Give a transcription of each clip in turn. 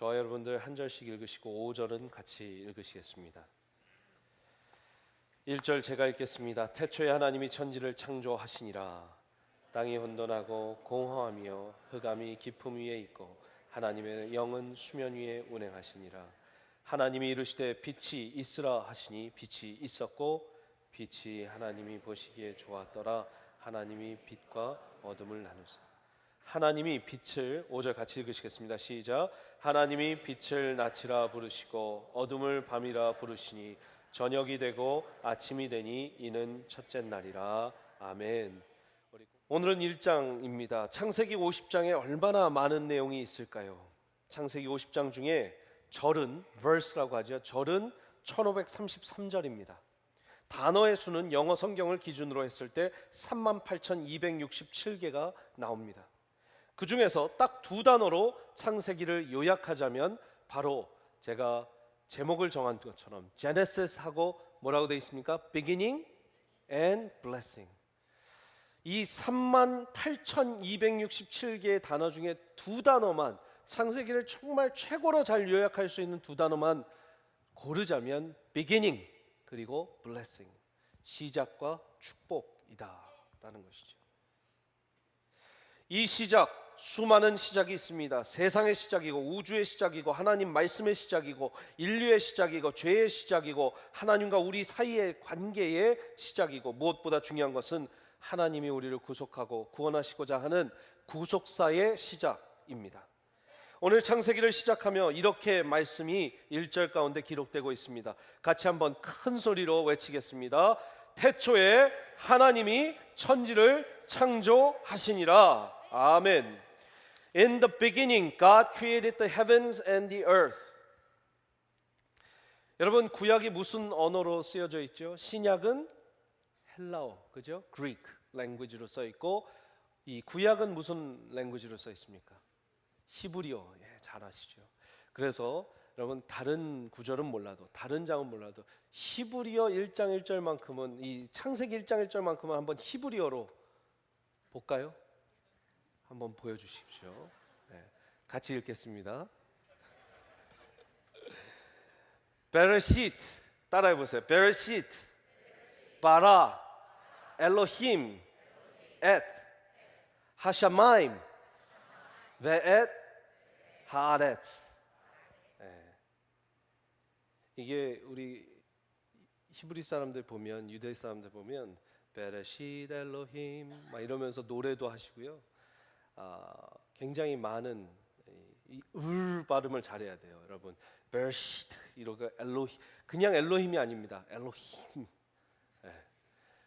저와 여러분들 한 절씩 읽으시고 5절은 같이 읽으시겠습니다. 1절 제가 읽겠습니다. 태초에 하나님이 천지를 창조하시니라. 땅이 혼돈하고 공허하며 흑암이 깊음 위에 있고 하나님의 영은 수면 위에 운행하시니라. 하나님이 이르시되 빛이 있으라 하시니 빛이 있었고 빛이 하나님이 보시기에 좋았더라. 하나님이 빛과 어둠을 나누사. 하나님이 빛을 5절 같이 읽으시겠습니다. 시작. 하나님이 빛을 낮이라 부르시고 어둠을 밤이라 부르시니 저녁이 되고 아침이 되니 이는 첫째 날이라. 아멘. 오늘은 1장입니다. 창세기 50장에 얼마나 많은 내용이 있을까요? 창세기 50장 중에 절은 verse라고 하죠. 절은 1533절입니다. 단어의 수는 영어 성경을 기준으로 했을 때 38,267개가 나옵니다. 그 중에서 딱 두 단어로 창세기를 요약하자면 바로 제가 제목을 정한 것처럼 Genesis하고 뭐라고 되어 있습니까? Beginning and Blessing. 이 38,267개의 단어 중에 두 단어만, 창세기를 정말 최고로 잘 요약할 수 있는 두 단어만 고르자면 Beginning 그리고 Blessing, 시작과 축복이다 라는 것이죠. 이 시작, 수많은 시작이 있습니다. 세상의 시작이고 우주의 시작이고 하나님 말씀의 시작이고 인류의 시작이고 죄의 시작이고 하나님과 우리 사이의 관계의 시작이고 무엇보다 중요한 것은 하나님이 우리를 구속하고 구원하시고자 하는 구속사의 시작입니다. 오늘 창세기를 시작하며 이렇게 말씀이 1절 가운데 기록되고 있습니다. 같이 한번 큰 소리로 외치겠습니다. 태초에 하나님이 천지를 창조하시니라. 아멘. In the beginning, God created the heavens and the earth. 여러분, 구약이 무슨 언어로 쓰여져 있죠? 신약은 헬라어, 그죠? Greek language로 써 있고, 이 구약은 무슨 language로 써 있습니까? 히브리어. 예, 잘 아시죠? 그래서 여러분 다른 구절은 몰라도, 다른 장은 몰라도 히브리어 1장 1절만큼은, 이 창세기 1장 1절만큼은 한번 히브리어로 볼까요? 한번 보여주십시오. 네, 같이 읽겠습니다. 베레시트, 따라해보세요. 베레시트 바라 엘로힘 엣 하샤마임 베엣 하아렛. 이게 우리 히브리 사람들 보면, 유대 사람들 보면 베레시트 엘로힘 막 이러면서 노래도 하시고요. 굉장히 많은 이 발음을 잘해야 돼요, 여러분. 베르시트 이렇게 엘로힘, 그냥 엘로힘이 아닙니다. 엘로힘. 네.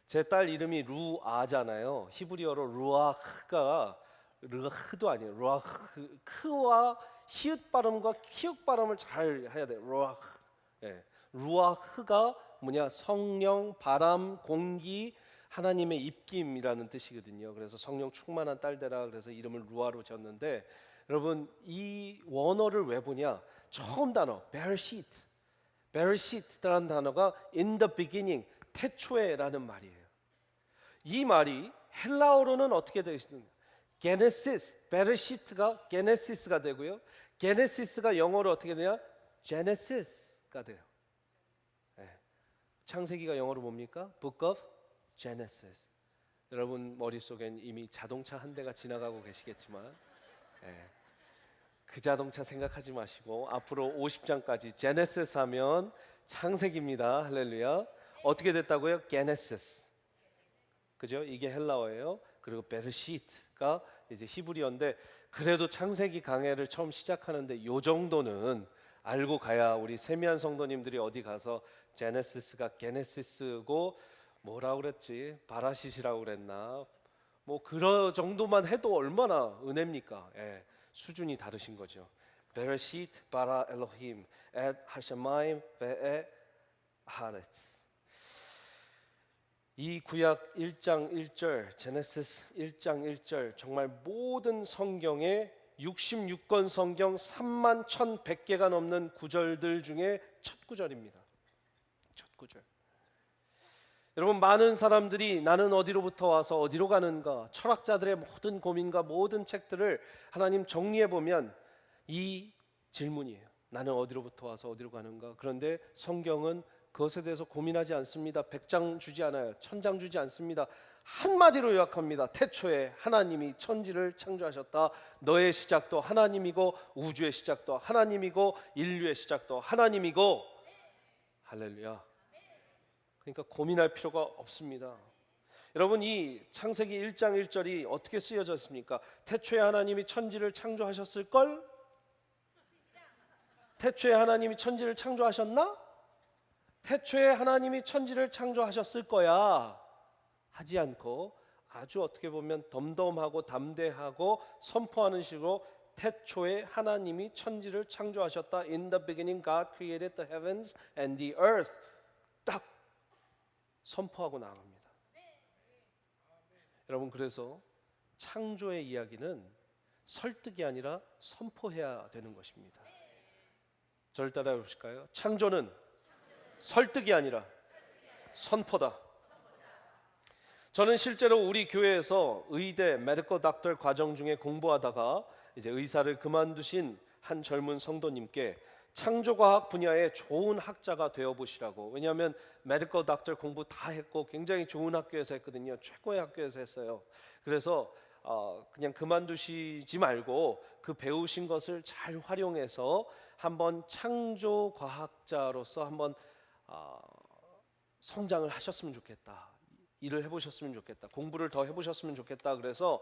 제 딸 이름이 루아잖아요. 히브리어로 루아흐가 르흐도 아니에요. 루아흐, 크와 히읗 발음과 키읔 발음을 잘 해야 돼요. 루아흐. 네. 루아흐가 뭐냐? 성령, 바람, 공기, 하나님의 입김이라는 뜻이거든요. 그래서 성령 충만한 딸되라, 그래서 이름을 루아로 지었는데, 여러분 이 원어를 왜 보냐? 처음 단어 베르시트, 베르시트라는 단어가 in the beginning, 태초에라는 말이에요. 이 말이 헬라어로는 어떻게 되어 있습니까? 게네시스, 베르시트가 게네시스가 되고요. 게네시스가 영어로 어떻게 되냐? 제네시스가 돼요. 네. 창세기가 영어로 뭡니까? Book of Genesis. 여러분 머릿속엔 이미 자동차 한 대가 지나가고 계시겠지만, 그 자동차 생각하지 마시고 앞으로 50장까지 제네시스 하면 창세기입니다. 할렐루야. 어떻게 됐다고요? 게네시스. 그죠? 이게 헬라어예요. 그리고 베르시트가 이제 히브리어인데, 그래도 창세기 강해를 처음 시작하는데 요 정도는 알고 가야 우리 세미한 성도님들이 어디 가서 제네시스가 게네시스고 뭐라고 그랬지? 바라시시라고 그랬나? 뭐 그런 정도만 해도 얼마나 은혜입니까? 예, 수준이 다르신 거죠. 베레시트 바라 엘로힘 엣 하샤마임 베에 하렛. 이 구약 1장 1절, 제네시스 1장 1절, 정말 모든 성경의 66권 성경 31,100개가 넘는 구절들 중에 첫 구절입니다. 첫 구절. 여러분, 많은 사람들이 나는 어디로부터 와서 어디로 가는가, 철학자들의 모든 고민과 모든 책들을 하나님 정리해 보면 이 질문이에요. 나는 어디로부터 와서 어디로 가는가? 그런데 성경은 그것에 대해서 고민하지 않습니다. 100장 주지 않아요. 1000장 주지 않습니다. 한마디로 요약합니다. 태초에 하나님이 천지를 창조하셨다. 너의 시작도 하나님이고 우주의 시작도 하나님이고 인류의 시작도 하나님이고. 할렐루야. 그러니까 고민할 필요가 없습니다. 여러분, 이 창세기 1장 1절이 어떻게 쓰여져 있습니까? 태초에 하나님이 천지를 창조하셨을걸? 태초에 하나님이 천지를 창조하셨나? 태초에 하나님이 천지를 창조하셨을 거야 하지 않고 아주 어떻게 보면 덤덤하고 담대하고 선포하는 식으로 태초에 하나님이 천지를 창조하셨다. In the beginning God created the heavens and the earth. 딱 선포하고 나갑니다. 여러분, 그래서 창조의 이야기는 설득이 아니라 선포해야 되는 것입니다. 저를 따라해 보실까요? 창조는 설득이 아니라 선포다. 저는 실제로 우리 교회에서 의대 메디컬 닥터 과정 중에 공부하다가 이제 의사를 그만두신 한 젊은 성도님께 창조과학 분야의 좋은 학자가 되어 보시라고. 왜냐하면 메디컬 닥터 공부 다 했고 굉장히 좋은 학교에서 했거든요. 최고의 학교에서 했어요. 그래서 그냥 그만두시지 말고 그 배우신 것을 잘 활용해서 한번 창조과학자로서 한번 성장을 하셨으면 좋겠다. 일을 해보셨으면 좋겠다. 공부를 더 해보셨으면 좋겠다. 그래서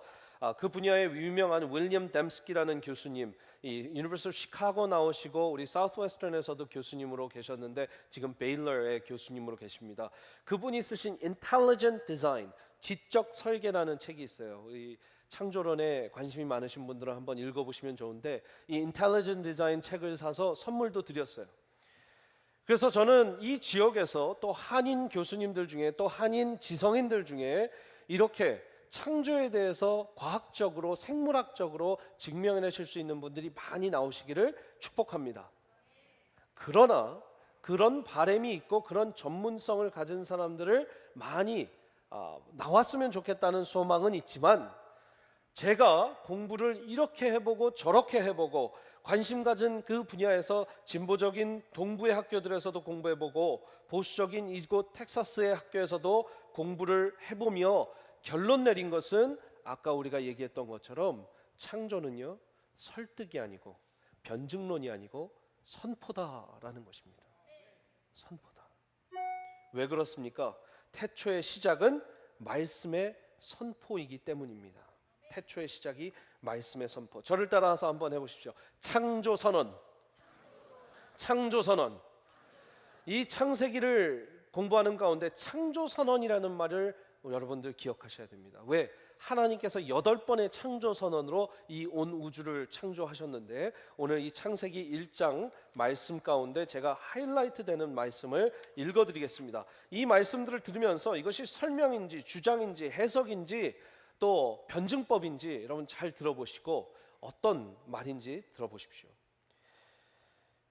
그 분야의 유명한 윌리엄 댐스키라는 교수님, 이 유니버시티 시카고 나오시고 우리 사우스웨스턴에서도 교수님으로 계셨는데 지금 베일러의 교수님으로 계십니다. 그분이 쓰신 Intelligent Design, 지적 설계라는 책이 있어요. 이 창조론에 관심이 많으신 분들은 한번 읽어보시면 좋은데 이 Intelligent Design 책을 사서 선물도 드렸어요. 그래서 저는 이 지역에서 또 한인 교수님들 중에 또 한인 지성인들 중에 이렇게 창조에 대해서 과학적으로 생물학적으로 증명해내실 수 있는 분들이 많이 나오시기를 축복합니다. 그러나 그런 바람이 있고 그런 전문성을 가진 사람들을 많이 나왔으면 좋겠다는 소망은 있지만 제가 공부를 이렇게 해보고 저렇게 해보고 관심 가진 그 분야에서 진보적인 동부의 학교들에서도 공부해보고 보수적인 이곳 텍사스의 학교에서도 공부를 해보며 결론 내린 것은 아까 우리가 얘기했던 것처럼 창조는요 설득이 아니고 변증론이 아니고 선포다라는 것입니다. 선포다. 왜 그렇습니까? 태초의 시작은 말씀의 선포이기 때문입니다. 태초의 시작이 말씀의 선포. 저를 따라서 한번 해보십시오. 창조선언. 창조선언. 이 창세기를 공부하는 가운데 창조선언이라는 말을 여러분들 기억하셔야 됩니다. 왜? 하나님께서 8번의 창조선언으로 이 온 우주를 창조하셨는데 오늘 이 창세기 1장 말씀 가운데 제가 하이라이트 되는 말씀을 읽어드리겠습니다. 이 말씀들을 들으면서 이것이 설명인지 주장인지 해석인지 또 변증법인지 여러분 잘 들어보시고 어떤 말인지 들어보십시오.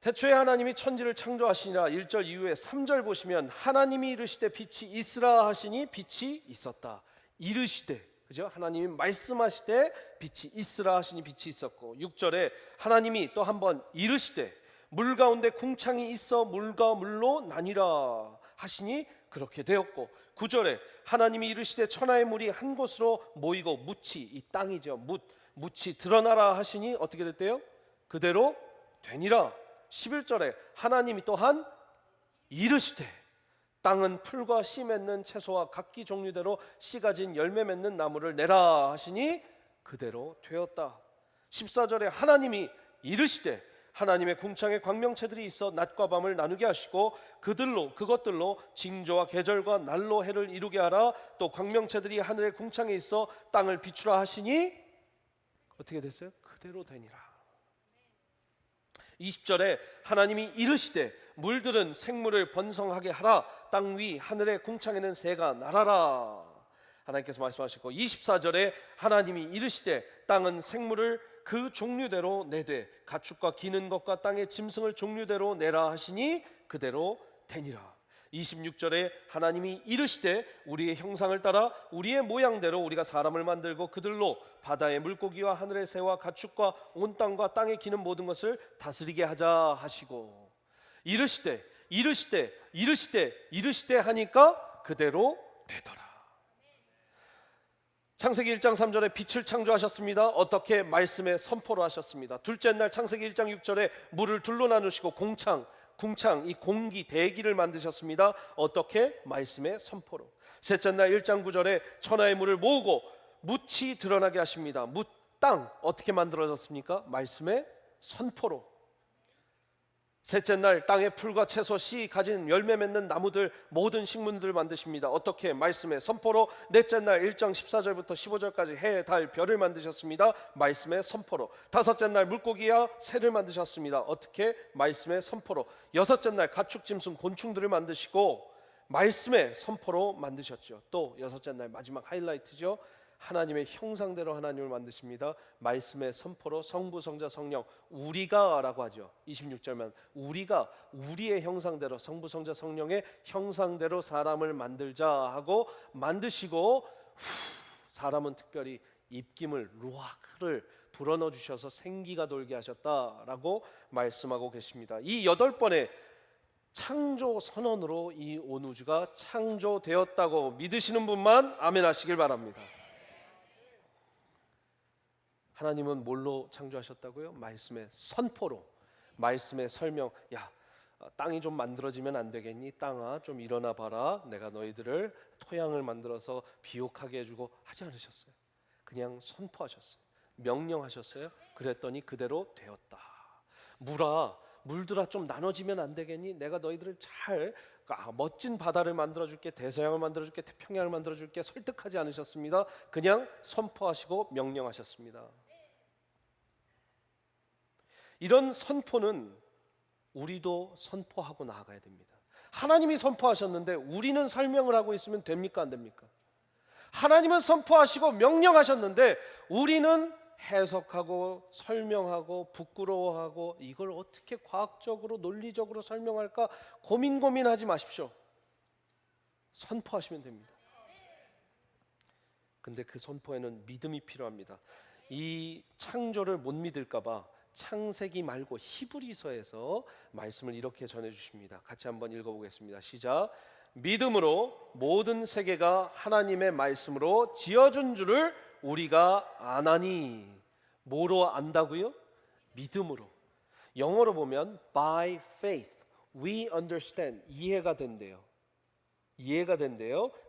태초에 하나님이 천지를 창조하시니라. 1절 이후에 3절 보시면 하나님이 이르시되 빛이 있으라 하시니 빛이 있었다. 이르시되, 그죠? 하나님이 말씀하시되 빛이 있으라 하시니 빛이 있었고 6절에 하나님이 또 한번 이르시되 물 가운데 궁창이 있어 물과 물로 나뉘라 하시니 그렇게 되었고 9절에 하나님이 이르시되 천하의 물이 한 곳으로 모이고 묻이, 이 땅이죠, 묻이 드러나라 하시니 어떻게 됐대요? 그대로 되니라. 11절에 하나님이 또한 이르시되 땅은 풀과 씨 맺는 채소와 각기 종류대로 씨 가진 열매 맺는 나무를 내라 하시니 그대로 되었다. 14절에 하나님이 이르시되 하나님의 궁창에 광명체들이 있어 낮과 밤을 나누게 하시고 그것들로 징조와 계절과 날로 해를 이루게 하라. 또 광명체들이 하늘의 궁창에 있어 땅을 비추라 하시니 어떻게 됐어요? 그대로 되니라. 20절에 하나님이 이르시되 물들은 생물을 번성하게 하라. 땅 위 하늘의 궁창에는 새가 날아라. 하나님께서 말씀하셨고 24절에 하나님이 이르시되 땅은 생물을 그 종류대로 내되 가축과 기는 것과 땅의 짐승을 종류대로 내라 하시니 그대로 되니라. 26절에 하나님이 이르시되 우리의 형상을 따라 우리의 모양대로 우리가 사람을 만들고 그들로 바다의 물고기와 하늘의 새와 가축과 온 땅과 땅에 기는 모든 것을 다스리게 하자 하시고, 이르시되 하니까 그대로 되더라. 창세기 1장 3절에 빛을 창조하셨습니다. 어떻게? 말씀의 선포로 하셨습니다. 둘째 날 창세기 1장 6절에 물을 둘로 나누시고 궁창, 이 공기, 대기를 만드셨습니다. 어떻게? 말씀의 선포로. 셋째 날 1장 9절에 천하의 물을 모으고 묻이 드러나게 하십니다. 묻, 땅 어떻게 만들어졌습니까? 말씀의 선포로. 셋째 날 땅의 풀과 채소, 씨 가진 열매 맺는 나무들, 모든 식물들 만드십니다. 어떻게? 말씀의 선포로. 넷째 날 1장 14절부터 15절까지 해, 달, 별을 만드셨습니다. 말씀의 선포로. 다섯째 날 물고기와 새를 만드셨습니다. 어떻게? 말씀의 선포로. 여섯째 날 가축, 짐승, 곤충들을 만드시고 말씀의 선포로 만드셨죠. 또 여섯째 날 마지막 하이라이트죠. 하나님의 형상대로 하나님을 만드십니다. 말씀의 선포로. 성부, 성자, 성령, 우리가 라고 하죠. 26절만 우리가 우리의 형상대로, 성부, 성자, 성령의 형상대로 사람을 만들자 하고 만드시고, 사람은 특별히 입김을, 루아크를 불어넣어 주셔서 생기가 돌게 하셨다라고 말씀하고 계십니다. 이 8번의 창조 선언으로 이 온 우주가 창조되었다고 믿으시는 분만 아멘 하시길 바랍니다. 하나님은 뭘로 창조하셨다고요? 말씀의 선포로, 말씀의 설명. 야, 땅이 좀 만들어지면 안 되겠니? 땅아 좀 일어나 봐라. 내가 너희들을 토양을 만들어서 비옥하게 해주고 하지 않으셨어요. 그냥 선포하셨어요. 명령하셨어요. 그랬더니 그대로 되었다. 물들아 좀 나눠지면 안 되겠니? 내가 너희들을 잘 멋진 바다를 만들어줄게, 대서양을 만들어줄게, 태평양을 만들어줄게. 설득하지 않으셨습니다. 그냥 선포하시고 명령하셨습니다. 이런 선포는 우리도 선포하고 나아가야 됩니다. 하나님이 선포하셨는데 우리는 설명을 하고 있으면 됩니까? 안 됩니까? 하나님은 선포하시고 명령하셨는데 우리는 해석하고 설명하고 부끄러워하고 이걸 어떻게 과학적으로 논리적으로 설명할까 고민하지 마십시오. 선포하시면 됩니다. 근데 그 선포에는 믿음이 필요합니다. 이 창조를 못 믿을까 봐 창세기 말고 히브리서에서 말씀을 이렇게 전해 주십니다. 같이 한번 읽어보겠습니다. 시작. 믿음으로 모든 세계가 하나님의 말씀으로 지어준 줄을 우리가 아나니. 뭐로 안다고요? 믿음으로. 영어로 보면 by faith we understand. 이해가 된대요.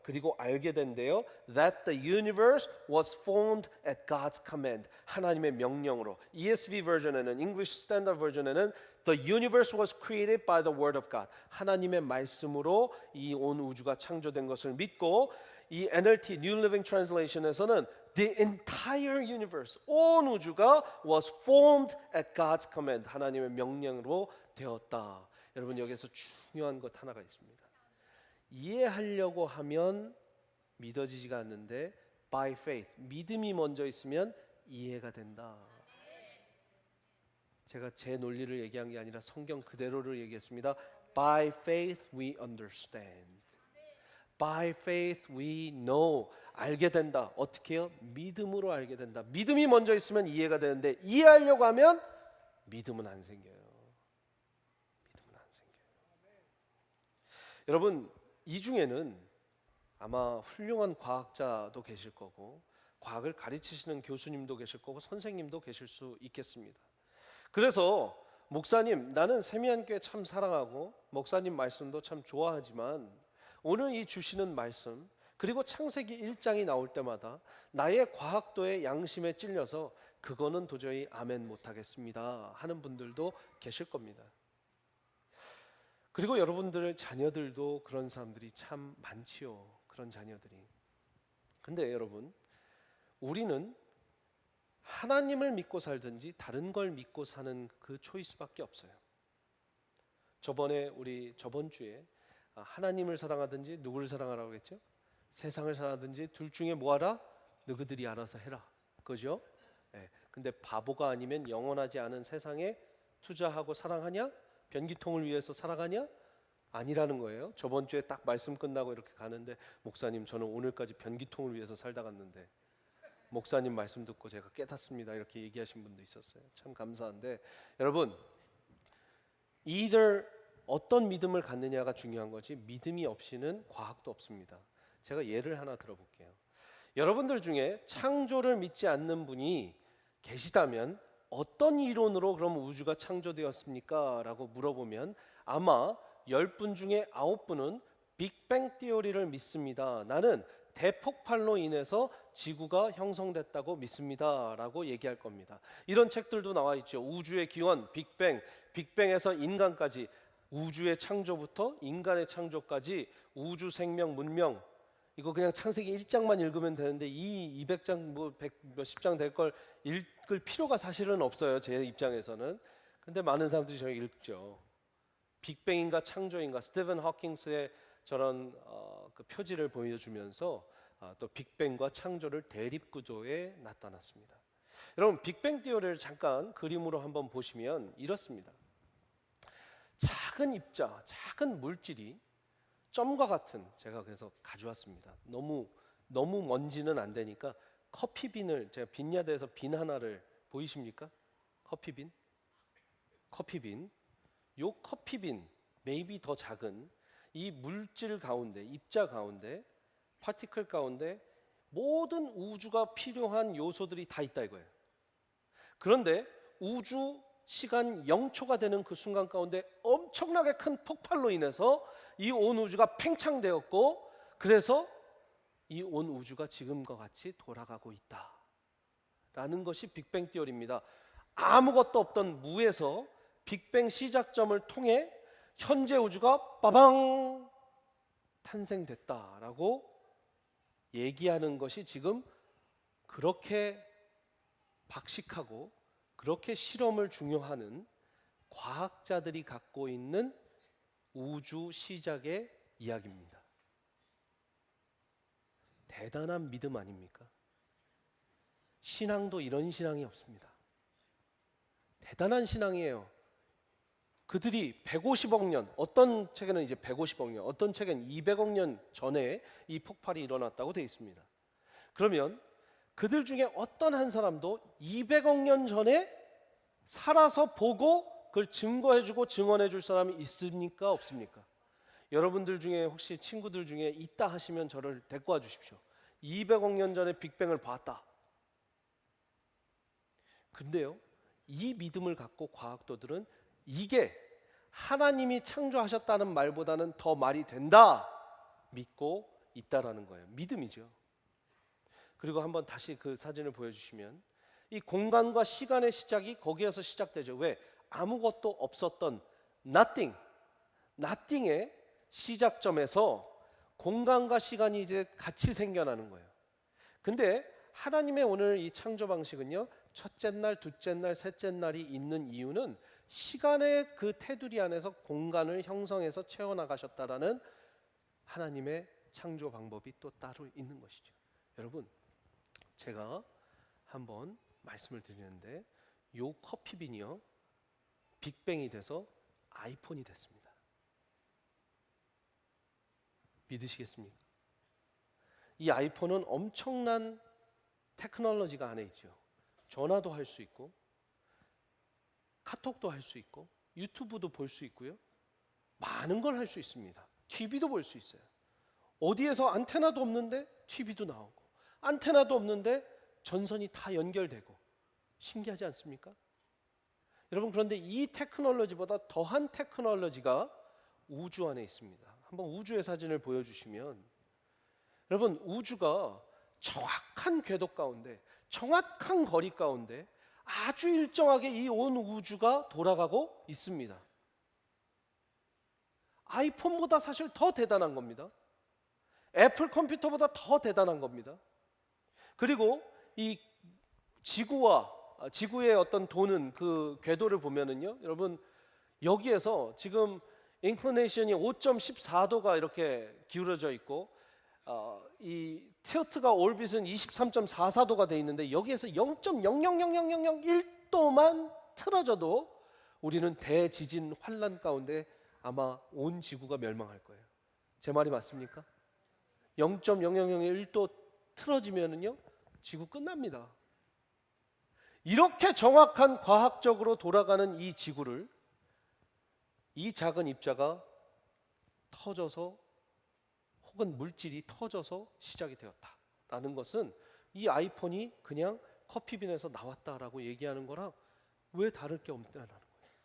그리고 알게 된대요. That the universe was formed at God's command. 하나님의 명령으로. ESV 버전에는, English Standard 버전에는 The universe was created by the word of God. 하나님의 말씀으로 이 온 우주가 창조된 것을 믿고, 이 NLT New Living Translation에서는 The entire universe, 온 우주가 was formed at God's command. 하나님의 명령으로 되었다. 여러분 여기서 중요한 것 하나가 있습니다. 이해하려고 하면 믿어지지가 않는데 by faith, 믿음이 먼저 있으면 이해가 된다. 제가 제 논리를 얘기한 게 아니라 성경 그대로를 얘기했습니다. By faith we understand. By faith we know. 알게 된다. 어떻게 해요? 믿음으로 알게 된다. 믿음이 먼저 있으면 이해가 되는데 이해하려고 하면 믿음은 안 생겨요. 여러분 이 중에는 아마 훌륭한 과학자도 계실 거고 과학을 가르치시는 교수님도 계실 거고 선생님도 계실 수 있겠습니다. 그래서 목사님, 나는 세미한교회 참 사랑하고 목사님 말씀도 참 좋아하지만 오늘 이 주시는 말씀 그리고 창세기 1장이 나올 때마다 나의 과학도의 양심에 찔려서 그거는 도저히 아멘 못하겠습니다 하는 분들도 계실 겁니다. 그리고 여러분들 자녀들도 그런 사람들이 참 많지요. 그런 자녀들이. 근데 여러분, 우리는 하나님을 믿고 살든지 다른 걸 믿고 사는 그 초이스밖에 없어요. 저번 주에 하나님을 사랑하든지 누구를 사랑하라고 했죠? 세상을 사랑하든지 둘 중에 뭐 하라? 너희들이 알아서 해라. 그죠? 네. 근데 바보가 아니면 영원하지 않은 세상에 투자하고 사랑하냐? 변기통을 위해서 살아가냐? 아니라는 거예요. 저번 주에 딱 말씀 끝나고 이렇게 가는데 목사님 저는 오늘까지 변기통을 위해서 살다 갔는데 목사님 말씀 듣고 제가 깨닫습니다. 이렇게 얘기하신 분도 있었어요. 참 감사한데 여러분 either 어떤 믿음을 갖느냐가 중요한 거지 믿음이 없이는 과학도 없습니다. 제가 예를 하나 들어볼게요. 여러분들 중에 창조를 믿지 않는 분이 계시다면 어떤 이론으로 그럼 우주가 창조되었습니까? 라고 물어보면 아마 10분 중에 9분은 빅뱅 티오리를 믿습니다. 나는 대폭발로 인해서 지구가 형성됐다고 믿습니다. 라고 얘기할 겁니다. 이런 책들도 나와 있죠. 우주의 기원, 빅뱅, 빅뱅에서 인간까지 우주의 창조부터 인간의 창조까지 우주 생명 문명 이거 그냥 창세기 1장만 읽으면 되는데 이 200장 뭐 100 몇십 장 될 걸 읽을 필요가 사실은 없어요. 제 입장에서는. 근데 많은 사람들이 저희 읽죠. 빅뱅인가 창조인가 스티븐 호킹스의 저런 그 표지를 보여주면서 또 빅뱅과 창조를 대립 구조에 나타났습니다. 여러분 빅뱅 티오리를 잠깐 그림으로 한번 보시면 이렇습니다. 작은 입자, 작은 물질이 점과 같은 제가 그래서 가져왔습니다. 너무 먼지는 안 되니까 커피빈을 제가 빈야대에서 빈 하나를 보이십니까? 커피빈. 요 커피빈 maybe 더 작은 이 물질 가운데 입자 가운데 파티클 가운데 모든 우주가 필요한 요소들이 다 있다 이거예요. 그런데 우주 시간 0초가 되는 그 순간 가운데 엄청나게 큰 폭발로 인해서 이 온 우주가 팽창되었고 그래서 이 온 우주가 지금과 같이 돌아가고 있다라는 것이 빅뱅 티오리입니다. 아무것도 없던 무에서 빅뱅 시작점을 통해 현재 우주가 빠방 탄생됐다라고 얘기하는 것이 지금 그렇게 박식하고 그렇게 실험을 중요하는 과학자들이 갖고 있는 우주 시작의 이야기입니다. 대단한 믿음 아닙니까? 신앙도 이런 신앙이 없습니다. 대단한 신앙이에요. 그들이 150억 년, 어떤 책에는 이제 150억 년, 어떤 책에는 200억 년 전에 이 폭발이 일어났다고 되어 있습니다. 그러면 그들 중에 어떤 한 사람도 200억 년 전에 살아서 보고 그걸 증거해주고 증언해줄 사람이 있습니까? 없습니까? 여러분들 중에 혹시 친구들 중에 있다 하시면 저를 데리고 와 주십시오. 200억 년 전에 빅뱅을 봤다. 근데요, 이 믿음을 갖고 과학도들은 이게 하나님이 창조하셨다는 말보다는 더 말이 된다 믿고 있다라는 거예요. 믿음이죠. 그리고 한번 다시 그 사진을 보여주시면 이 공간과 시간의 시작이 거기에서 시작되죠. 왜? 아무것도 없었던 nothing의 시작점에서 공간과 시간이 이제 같이 생겨나는 거예요. 근데 하나님의 오늘 이 창조 방식은요, 첫째 날, 둘째 날, 셋째 날이 있는 이유는 시간의 그 테두리 안에서 공간을 형성해서 채워나가셨다라는 하나님의 창조 방법이 또 따로 있는 것이죠. 여러분, 제가 한번 말씀을 드리는데 요 커피빈이요, 빅뱅이 돼서 아이폰이 됐습니다. 믿으시겠습니까? 이 아이폰은 엄청난 테크놀로지가 안에 있죠. 전화도 할 수 있고 카톡도 할 수 있고 유튜브도 볼 수 있고요. 많은 걸 할 수 있습니다. TV도 볼 수 있어요. 어디에서 안테나도 없는데 TV도 나오고 안테나도 없는데 전선이 다 연결되고 신기하지 않습니까? 여러분, 그런데 이 테크놀로지보다 더한 테크놀로지가 우주 안에 있습니다. 한번 우주의 사진을 보여주시면 여러분, 우주가 정확한 궤도 가운데 정확한 거리 가운데 아주 일정하게 이 온 우주가 돌아가고 있습니다. 아이폰보다 사실 더 대단한 겁니다. 애플 컴퓨터보다 더 대단한 겁니다. 그리고 이 지구의 어떤 도는 그 궤도를 보면은요, 여러분, 여기에서 지금 인클리네이션이 5.14도가 이렇게 기울어져 있고 이 틸트가 올빗은 23.44도가 돼 있는데 여기에서 0.000001도만 틀어져도 우리는 대지진 환란 가운데 아마 온 지구가 멸망할 거예요. 제 말이 맞습니까? 0.0001도 틀어지면은요 지구 끝납니다. 이렇게 정확한 과학적으로 돌아가는 이 지구를 이 작은 입자가 터져서 혹은 물질이 터져서 시작이 되었다라는 것은 이 아이폰이 그냥 커피빈에서 나왔다라고 얘기하는 거랑 왜 다를 게 없다라는 거예요.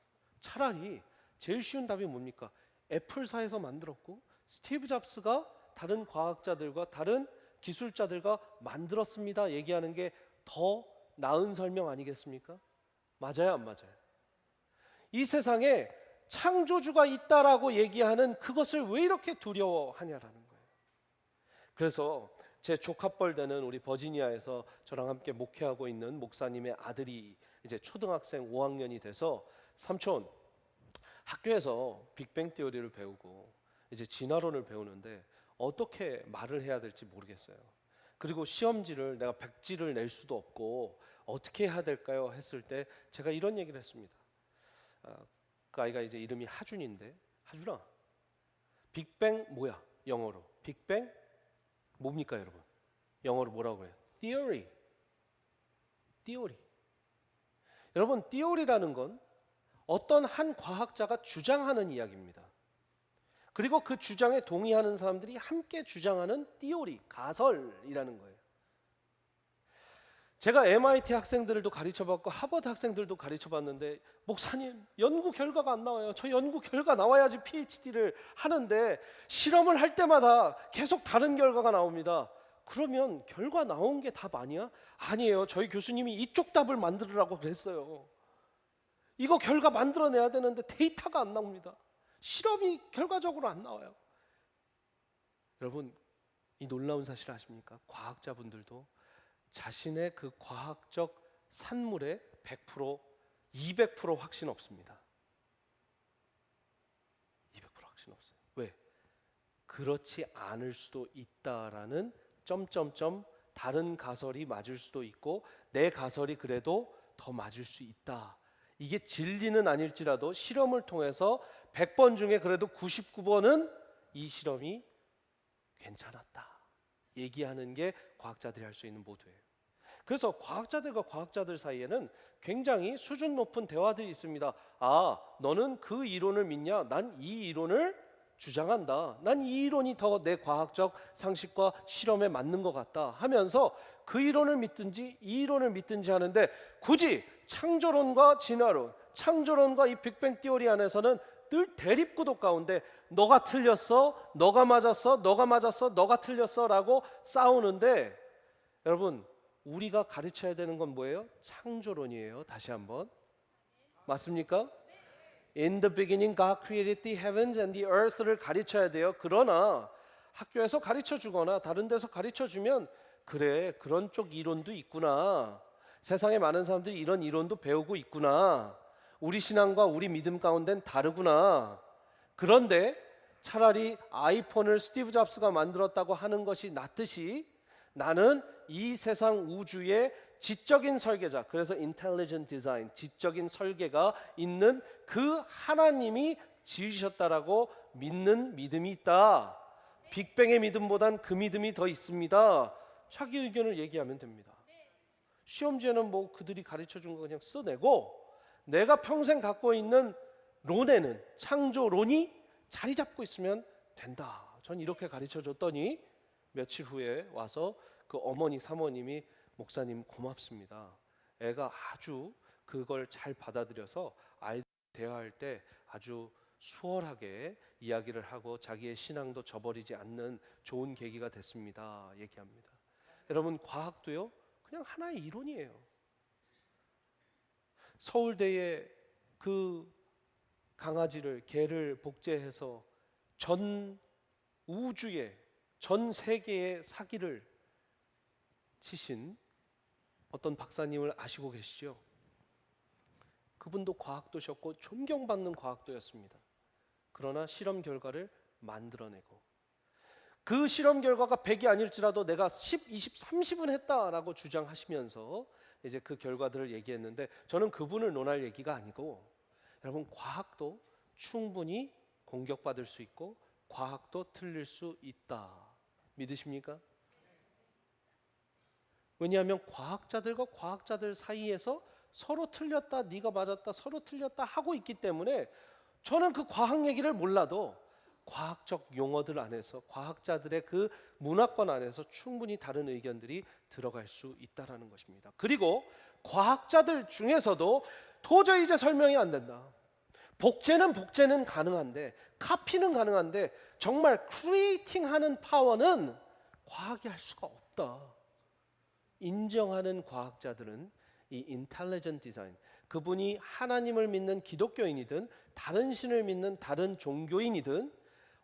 차라리 제일 쉬운 답이 뭡니까? 애플사에서 만들었고 스티브 잡스가 다른 과학자들과 다른 기술자들과 만들었습니다 얘기하는 게 더 나은 설명 아니겠습니까? 맞아요, 안 맞아요? 이 세상에 창조주가 있다라고 얘기하는 그것을 왜 이렇게 두려워하냐라는 거예요. 그래서 제 조카뻘 되는 우리 버지니아에서 저랑 함께 목회하고 있는 목사님의 아들이 이제 초등학생 5학년이 돼서 삼촌 학교에서 빅뱅 티오리를 배우고 이제 진화론을 배우는데 어떻게 말을 해야 될지 모르겠어요. 그리고 시험지를 내가 100지를 낼 수도 없고 어떻게 해야 될까요? 했을 때 제가 이런 얘기를 했습니다. 그 아이가 이제 이름이 하준인데 하준아 빅뱅 뭐야? 영어로 빅뱅 뭡니까 여러분? 영어로 뭐라고 그래요? Theory. 여러분 theory라는 건 어떤 한 과학자가 주장하는 이야기입니다. 그리고 그 주장에 동의하는 사람들이 함께 주장하는 theory, 가설이라는 거예요. 제가 MIT 학생들도 가르쳐봤고 하버드 학생들도 가르쳐봤는데 목사님 연구 결과가 안 나와요. 저 연구 결과 나와야지 PhD를 하는데 실험을 할 때마다 계속 다른 결과가 나옵니다. 그러면 결과 나온 게 답 아니야? 아니에요. 저희 교수님이 이쪽 답을 만들으라고 그랬어요. 이거 결과 만들어내야 되는데 데이터가 안 나옵니다. 실험이 결과적으로 안 나와요. 여러분 이 놀라운 사실 아십니까? 과학자분들도 자신의 그 과학적 산물에 100%, 200% 확신 없습니다. 200% 확신 없어요. 왜? 그렇지 않을 수도 있다라는 점점점 다른 가설이 맞을 수도 있고 내 가설이 그래도 더 맞을 수 있다. 이게 진리는 아닐지라도 실험을 통해서 100번 중에 그래도 99번은 이 실험이 괜찮았다 얘기하는 게 과학자들이 할 수 있는 모두예요. 그래서 과학자들과 과학자들 사이에는 굉장히 수준 높은 대화들이 있습니다. 아, 너는 그 이론을 믿냐? 난 이 이론을 주장한다. 난 이 이론이 더 내 과학적 상식과 실험에 맞는 것 같다 하면서 그 이론을 믿든지 이 이론을 믿든지 하는데 굳이 창조론과 진화론, 창조론과 이 빅뱅 티오리 안에서는 늘 대립구도 가운데 너가 틀렸어, 너가 맞았어, 너가 맞았어, 너가 틀렸어 라고 싸우는데 여러분 우리가 가르쳐야 되는 건 뭐예요? 창조론이에요. 다시 한번 맞습니까? In the beginning God created the heavens and the earth를 가르쳐야 돼요. 그러나 학교에서 가르쳐 주거나 다른 데서 가르쳐 주면 그래 그런 쪽 이론도 있구나. 세상에 많은 사람들이 이런 이론도 배우고 있구나. 우리 신앙과 우리 믿음 가운데는 다르구나. 그런데 차라리 아이폰을 스티브 잡스가 만들었다고 하는 것이 낫듯이 나는 이 세상 우주의 지적인 설계자, 그래서 intelligent design, 지적인 설계가 있는 그 하나님이 지으셨다라고 믿는 믿음이 있다. 빅뱅의 믿음보단 그 믿음이 더 있습니다. 자기 의견을 얘기하면 됩니다. 시험지에는 뭐 그들이 가르쳐 준 거 그냥 써내고 내가 평생 갖고 있는 론에는 창조론이 자리 잡고 있으면 된다. 전 이렇게 가르쳐 줬더니 며칠 후에 와서 그 어머니 사모님이 목사님 고맙습니다. 애가 아주 그걸 잘 받아들여서 아이 대화할 때 아주 수월하게 이야기를 하고 자기의 신앙도 저버리지 않는 좋은 계기가 됐습니다. 얘기합니다. 여러분 과학도요 그냥 하나의 이론이에요. 서울대에 그 강아지를 개를 복제해서 전 우주에 전 세계의 사기를 치신 어떤 박사님을 아시고 계시죠? 그분도 과학도셨고 존경받는 과학도였습니다. 그러나 실험 결과를 만들어내고 그 실험 결과가 100이 아닐지라도 내가 10, 20, 30은 했다라고 주장하시면서 이제 그 결과들을 얘기했는데 저는 그분을 논할 얘기가 아니고 여러분 과학도 충분히 공격받을 수 있고 과학도 틀릴 수 있다. 믿으십니까? 왜냐하면 과학자들과 과학자들 사이에서 서로 틀렸다, 네가 맞았다, 서로 틀렸다 하고 있기 때문에 저는 그 과학 얘기를 몰라도 과학적 용어들 안에서 과학자들의 그 문화권 안에서 충분히 다른 의견들이 들어갈 수 있다라는 것입니다. 그리고 과학자들 중에서도 도저히 이제 설명이 안 된다. 복제는 가능한데 카피는 가능한데 정말 크리에이팅하는 파워는 과학이 할 수가 없다. 인정하는 과학자들은 이 인텔리전트 디자인, 그분이 하나님을 믿는 기독교인이든 다른 신을 믿는 다른 종교인이든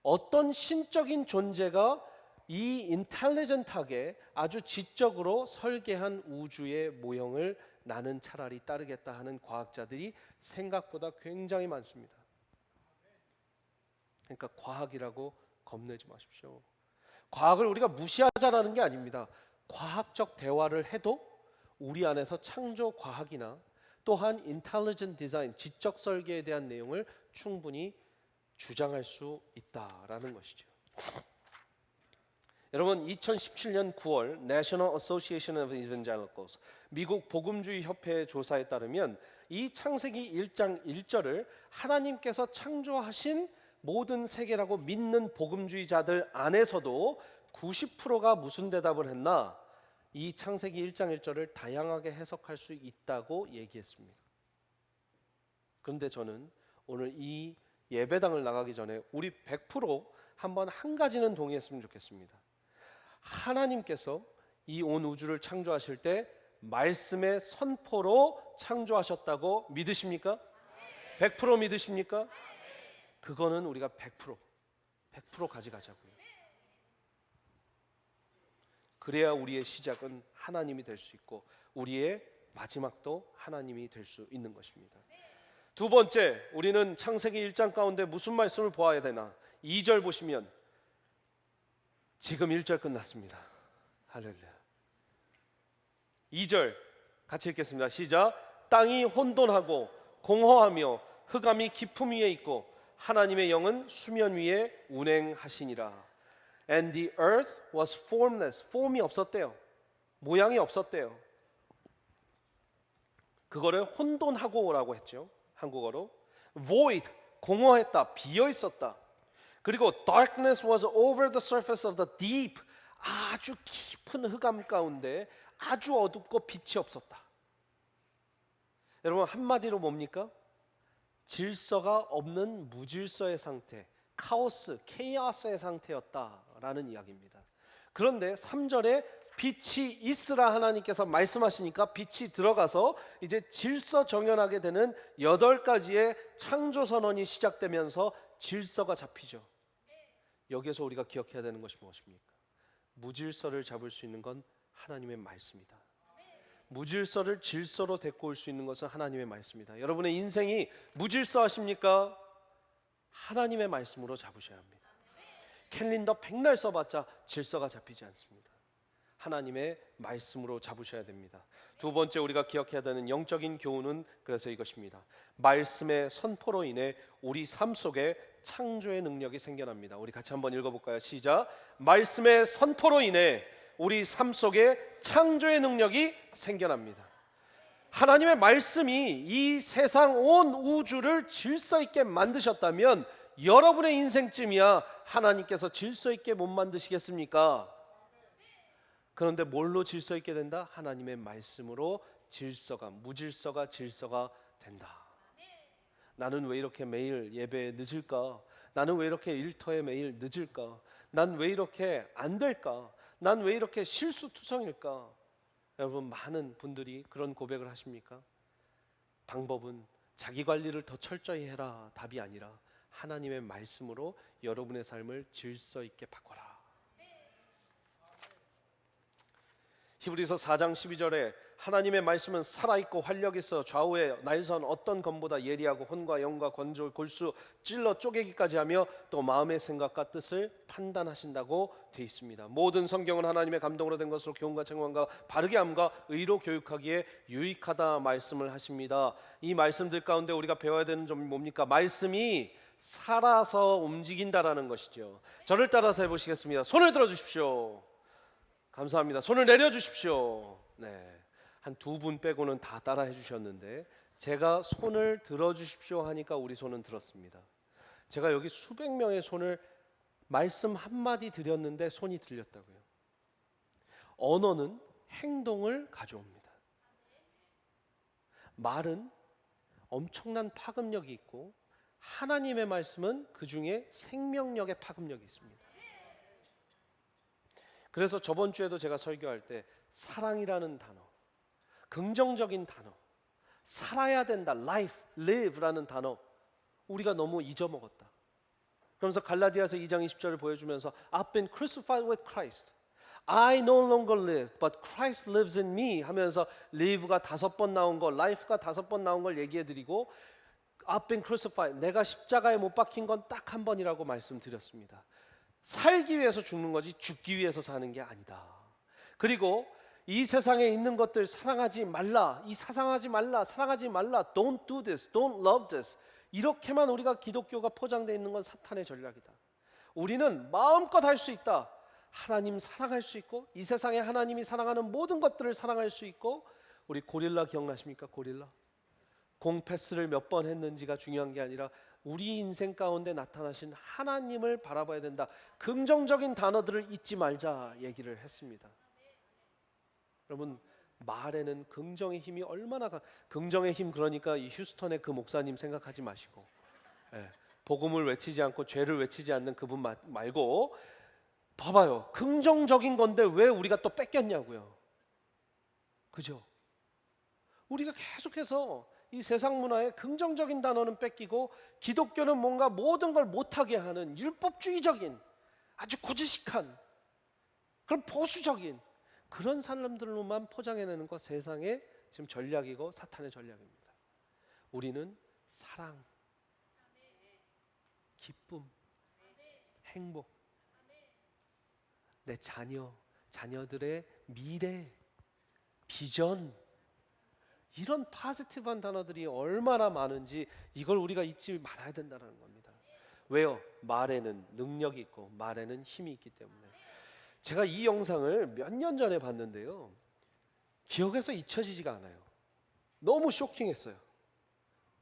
어떤 신적인 존재가 이 인텔리전트하게 아주 지적으로 설계한 우주의 모형을 나는 차라리 따르겠다 하는 과학자들이 생각보다 굉장히 많습니다. 그러니까 과학이라고 겁내지 마십시오. 과학을 우리가 무시하자라는 게 아닙니다. 과학적 대화를 해도 우리 안에서 창조 과학이나 또한 인텔리전트 디자인, 지적 설계에 대한 내용을 충분히 주장할 수 있다라는 것이죠. 여러분, 2017년 9월 National Association of Evangelicals, 미국 복음주의 협회 조사에 따르면 이 창세기 1장 1절을 하나님께서 창조하신 모든 세계라고 믿는 복음주의자들 안에서도 90%가 무슨 대답을 했나? 이 창세기 1장 1절을 다양하게 해석할 수 있다고 얘기했습니다. 그런데 저는 오늘 이 예배당을 나가기 전에 우리 100% 한번 한 가지는 동의했으면 좋겠습니다. 하나님께서 이 온 우주를 창조하실 때 말씀의 선포로 창조하셨다고 믿으십니까? 100% 믿으십니까? 그거는 우리가 100% 가져가자고요. 그래야 우리의 시작은 하나님이 될 수 있고 우리의 마지막도 하나님이 될 수 있는 것입니다. 두 번째, 우리는 창세기 1장 가운데 무슨 말씀을 보아야 되나? 2절 보시면 지금 1절 끝났습니다. 할렐루야. 2절 같이 읽겠습니다. 시작. 땅이 혼돈하고 공허하며 흑암이 깊음 위에 있고 하나님의 영은 수면 위에 운행하시니라. And the earth was formless. 폼이 없었대요. 모양이 없었대요. 그거를 혼돈하고라고 했죠. 한국어로. void, 공허했다, 비어 있었다. 그리고 darkness was over the surface of the deep. 아주 깊은 흑암 가운데 아주 어둡고 빛이 없었다. 여러분, 한마디로 뭡니까? 질서가 없는 무질서의 상태, 카오스, 케이오스의 상태였다라는 이야기입니다. 그런데 3절에 빛이 있으라 하나님께서 말씀하시니까 빛이 들어가서 이제 질서 정연하게 되는 8가지의 창조 선언이 시작되면서 질서가 잡히죠. 여기에서 우리가 기억해야 되는 것이 무엇입니까? 무질서를 잡을 수 있는 건 하나님의 말씀이다. 무질서를 질서로 데리고 올 수 있는 것은 하나님의 말씀이다. 여러분의 인생이 무질서하십니까? 하나님의 말씀으로 잡으셔야 합니다. 캘린더 백날 써봤자 질서가 잡히지 않습니다. 하나님의 말씀으로 잡으셔야 됩니다. 두 번째 우리가 기억해야 되는 영적인 교훈은 그래서 이것입니다. 말씀의 선포로 인해 우리 삶 속에 창조의 능력이 생겨납니다. 우리 같이 한번 읽어볼까요? 시작. 말씀의 선포로 인해 우리 삶 속에 창조의 능력이 생겨납니다. 하나님의 말씀이 이 세상 온 우주를 질서 있게 만드셨다면 여러분의 인생쯤이야 하나님께서 질서 있게 못 만드시겠습니까? 그런데 뭘로 질서 있게 된다? 하나님의 말씀으로 질서가, 무질서가 질서가 된다. 나는 왜 이렇게 매일 예배에 늦을까? 나는 왜 이렇게 일터에 매일 늦을까? 난 왜 이렇게 안 될까? 난 왜 이렇게 실수투성일까? 여러분, 많은 분들이 그런 고백을 하십니까? 방법은 자기 관리를 더 철저히 해라 답이 아니라 하나님의 말씀으로 여러분의 삶을 질서 있게 바꿔라. 히브리서 4장 12절에 하나님의 말씀은 살아있고 활력 있어 좌우에 날선 어떤 검보다 예리하고 혼과 영과 건조 골수 찔러 쪼개기까지 하며 또 마음의 생각과 뜻을 판단하신다고 돼 있습니다. 모든 성경은 하나님의 감동으로 된 것으로 교훈과 책망과 바르게 함과 의로 교육하기에 유익하다 말씀을 하십니다. 이 말씀들 가운데 우리가 배워야 되는 점이 뭡니까? 말씀이 살아서 움직인다라는 것이죠. 저를 따라서 해보시겠습니다. 손을 들어 주십시오. 감사합니다. 손을 내려 주십시오. 네. 한 두 분 빼고는 다 따라 해주셨는데 제가 손을 들어주십시오 하니까 우리 손은 들었습니다. 제가 여기 수백 명의 손을 말씀 한마디 드렸는데 손이 들렸다고요. 언어는 행동을 가져옵니다. 말은 엄청난 파급력이 있고 하나님의 말씀은 그 중에 생명력의 파급력이 있습니다. 그래서 저번 주에도 제가 설교할 때 사랑이라는 단어, 긍정적인 단어, 살아야 된다, life, live라는 단어 우리가 너무 잊어먹었다. 그러면서 갈라디아서 2장 20절을 보여주면서 I've been crucified with Christ. I no longer live, but Christ lives in me 하면서 live가 5번 나온 거, life가 5번 나온 걸 얘기해드리고 I've been crucified. 내가 십자가에 못 박힌 건 딱 한 번이라고 말씀드렸습니다. 살기 위해서 죽는 거지 죽기 위해서 사는 게 아니다. 그리고 이 세상에 있는 것들 사랑하지 말라, 이 사랑하지 말라, 사랑하지 말라, don't do this, don't love this. 이렇게만 우리가 기독교가 포장되어 있는 건 사탄의 전략이다. 우리는 마음껏 할 수 있다. 하나님 사랑할 수 있고 이 세상에 하나님이 사랑하는 모든 것들을 사랑할 수 있고 우리 고릴라 기억나십니까? 고릴라 공 패스를 몇 번 했는지가 중요한 게 아니라 우리 인생 가운데 나타나신 하나님을 바라봐야 된다. 긍정적인 단어들을 잊지 말자 얘기를 했습니다. 여러분 말에는 긍정의 힘이 얼마나 긍정의 힘 그러니까 이 휴스턴의 그 목사님 생각하지 마시고 복음을 외치지 않고 죄를 외치지 않는 그분 말고 봐봐요. 긍정적인 건데 왜 우리가 또 뺏겼냐고요. 그죠? 우리가 계속해서 이 세상 문화에 긍정적인 단어는 뺏기고 기독교는 뭔가 모든 걸 못하게 하는 율법주의적인 아주 고지식한 그런 보수적인 그런 사람들로만 포장해내는 것 세상의 지금 전략이고 사탄의 전략입니다. 우리는 사랑, 기쁨, 행복, 내 자녀들의 미래, 비전 이런 파지티브한 단어들이 얼마나 많은지 이걸 우리가 잊지 말아야 된다는 겁니다. 왜요? 말에는 능력이 있고 말에는 힘이 있기 때문에. 제가 이 영상을 몇 년 전에 봤는데요. 기억에서 잊혀지지가 않아요. 너무 쇼킹했어요.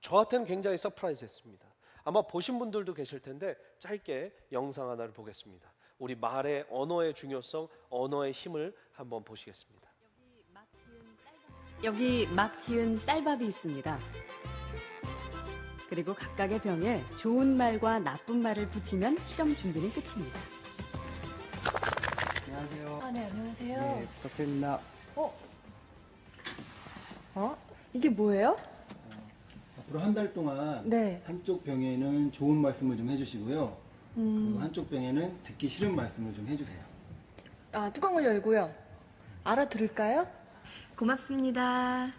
저한테는 굉장히 서프라이즈했습니다. 아마 보신 분들도 계실 텐데 짧게 영상 하나를 보겠습니다. 우리 말의 언어의 중요성, 언어의 힘을 한번 보시겠습니다. 여기 막 지은 쌀밥이 있습니다. 그리고 각각의 병에 좋은 말과 나쁜 말을 붙이면 실험 준비는 끝입니다. 안녕하세요. 아, 네, 안녕하세요. 네, 부탁드립니다. 이게 뭐예요? 앞으로 한 달 동안 네. 한쪽 병에는 좋은 말씀을 좀 해주시고요. 그리고 한쪽 병에는 듣기 싫은 말씀을 좀 해주세요. 아, 뚜껑을 열고요. 알아들을까요? 고맙습니다.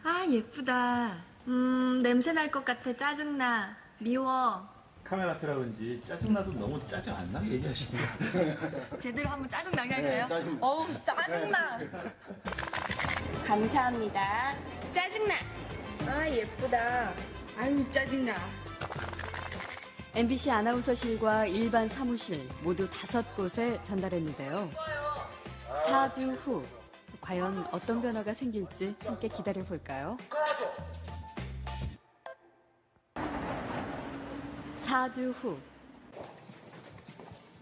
아, 예쁘다. 냄새 날 것 같아. 짜증나. 미워. 카메라 앞이라 그런지 짜증나도 너무 짜증 안 나게 얘기하시네요. 제대로 한번 짜증 나게 할까요? 짜증. 어우, 짜증나. 감사합니다. 짜증나. 아, 예쁘다. 아유, 짜증나. MBC 아나운서실과 일반 사무실 모두 5곳에 전달했는데요. 4주 후 과연 어떤 변화가 생길지 함께 기다려 볼까요? 4주 후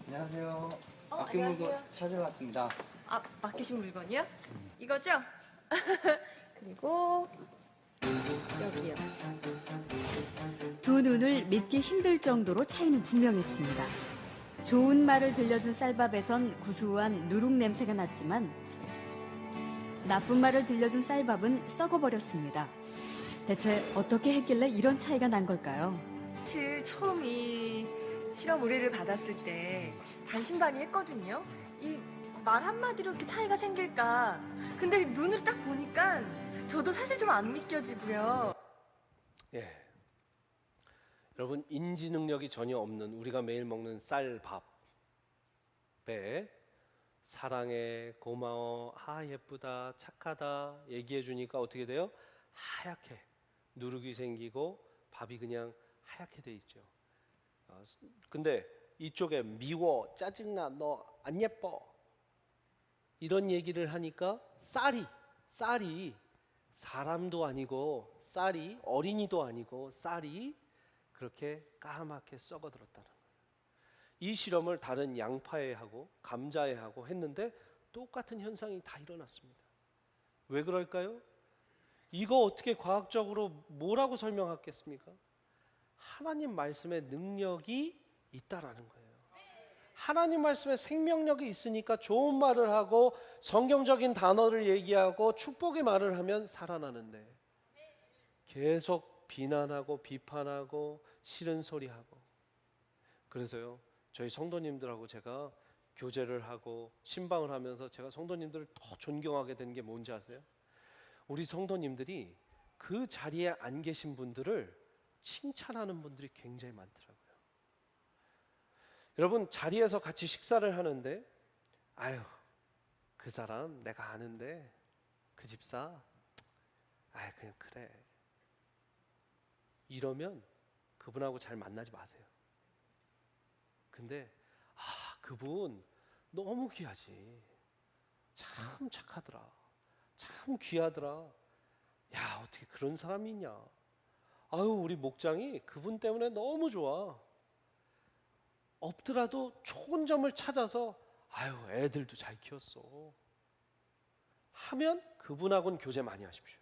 안녕하세요. 아낀 물건 찾아왔습니다. 아, 맡기신 물건이요? 이거죠? 그리고 여기요. 두 눈을 믿기 힘들 정도로 차이는 분명했습니다. 좋은 말을 들려준 쌀밥에선 구수한 누룩 냄새가 났지만 나쁜 말을 들려준 쌀밥은 썩어버렸습니다. 대체 어떻게 했길래 이런 차이가 난 걸까요? 사실 처음 이 실험 의뢰를 받았을 때 반신반의했거든요. 이 말 한마디로 이렇게 차이가 생길까? 근데 눈으로 딱 보니까 저도 사실 좀 안 믿겨지고요. 예. 여러분 인지 능력이 전혀 없는 우리가 매일 먹는 쌀밥에 사랑해, 고마워, 아 예쁘다, 착하다 얘기해 주니까 어떻게 돼요? 하얗게 누룩이 생기고 밥이 그냥 하얗게 돼 있죠. 근데 이쪽에 미워, 짜증나, 너 안 예뻐 이런 얘기를 하니까 쌀이 사람도 아니고 쌀이 어린이도 아니고 쌀이 그렇게 까맣게 썩어들었다는 거예요. 이 실험을 다른 양파에 하고 감자에 하고 했는데 똑같은 현상이 다 일어났습니다. 왜 그럴까요? 이거 어떻게 과학적으로 뭐라고 설명하겠습니까? 하나님 말씀의 능력이 있다라는 거예요. 하나님 말씀에 생명력이 있으니까 좋은 말을 하고 성경적인 단어를 얘기하고 축복의 말을 하면 살아나는데 계속 비난하고 비판하고 싫은 소리하고 그래서요 저희 성도님들하고 제가 교제를 하고 신방을 하면서 제가 성도님들을 더 존경하게 된 게 뭔지 아세요? 우리 성도님들이 그 자리에 안 계신 분들을 칭찬하는 분들이 굉장히 많더라고요. 여러분 자리에서 같이 식사를 하는데 아유 그 사람 내가 아는데 그 집사 아유 그냥 그래 이러면 그분하고 잘 만나지 마세요. 근데 아 그분 너무 귀하지 참 착하더라 참 귀하더라 야 어떻게 그런 사람이 있냐 아유 우리 목장이 그분 때문에 너무 좋아 없더라도 좋은 점을 찾아서 아유 애들도 잘 키웠어 하면 그분하고는 교제 많이 하십시오.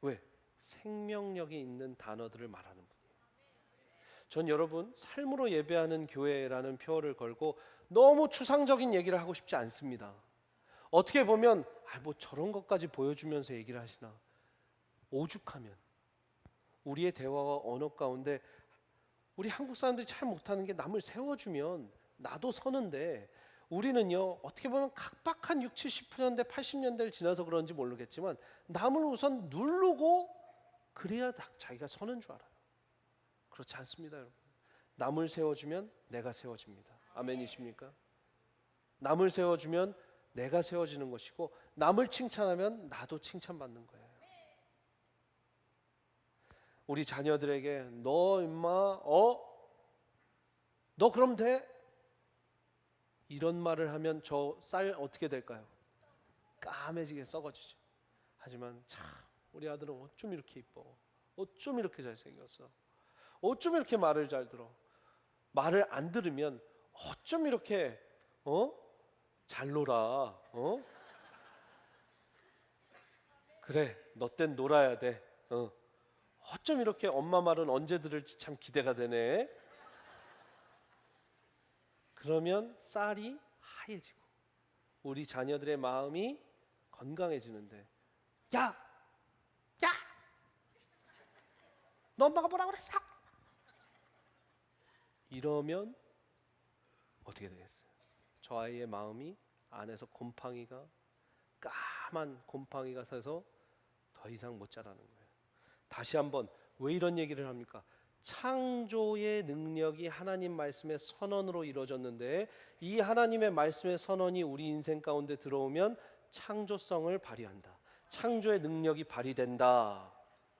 왜? 생명력이 있는 단어들을 말하는 분이에요. 전 여러분 삶으로 예배하는 교회라는 표어를 걸고 너무 추상적인 얘기를 하고 싶지 않습니다. 어떻게 보면 뭐 저런 것까지 보여주면서 얘기를 하시나 오죽하면 우리의 대화와 언어 가운데 우리 한국 사람들이 잘 못하는 게 남을 세워주면 나도 서는데 우리는요 어떻게 보면 각박한 60, 70년대, 80년대를 지나서 그런지 모르겠지만 남을 우선 누르고 그래야 자기가 서는 줄 알아요. 그렇지 않습니다 여러분. 남을 세워주면 내가 세워집니다. 아멘이십니까? 남을 세워주면 내가 세워지는 것이고 남을 칭찬하면 나도 칭찬받는 거예요. 우리 자녀들에게 너 임마 너 그럼 돼? 이런 말을 하면 저 쌀 어떻게 될까요? 까매지게 썩어지죠. 하지만 참 우리 아들은 어쩜 이렇게 이뻐 어쩜 이렇게 잘생겼어 어쩜 이렇게 말을 잘 들어 말을 안 들으면 어쩜 이렇게 잘 놀아 그래 너 땐 놀아야 돼 어쩜 이렇게 엄마 말은 언제 들을지 참 기대가 되네. 그러면 쌀이 하얘지고 우리 자녀들의 마음이 건강해지는데 야! 너 엄마가 뭐라고 그랬어? 이러면 어떻게 되겠어요? 저 아이의 마음이 안에서 곰팡이가 까만 곰팡이가 서서 더 이상 못 자라는 거예요. 다시 한번 왜 이런 얘기를 합니까? 창조의 능력이 하나님 말씀의 선언으로 이루어졌는데 이 하나님의 말씀의 선언이 우리 인생 가운데 들어오면 창조성을 발휘한다. 창조의 능력이 발휘된다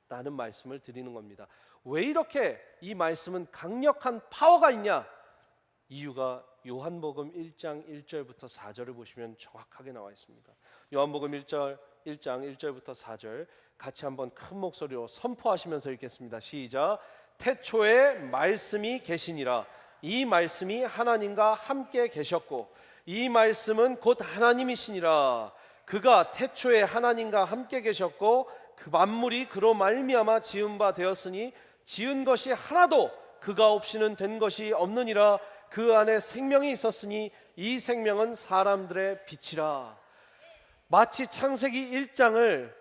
라는 말씀을 드리는 겁니다. 왜 이렇게 이 말씀은 강력한 파워가 있냐? 이유가 요한복음 1장 1절부터 4절을 보시면 정확하게 나와 있습니다. 요한복음 1장 1절부터 4절 같이 한번 큰 목소리로 선포하시면서 읽겠습니다. 시작. 태초에 말씀이 계시니라. 이 말씀이 하나님과 함께 계셨고 이 말씀은 곧 하나님이시니라. 그가 태초에 하나님과 함께 계셨고 그 만물이 그로 말미암아 지은 바 되었으니 지은 것이 하나도 그가 없이는 된 것이 없느니라. 그 안에 생명이 있었으니 이 생명은 사람들의 빛이라. 마치 창세기 1장을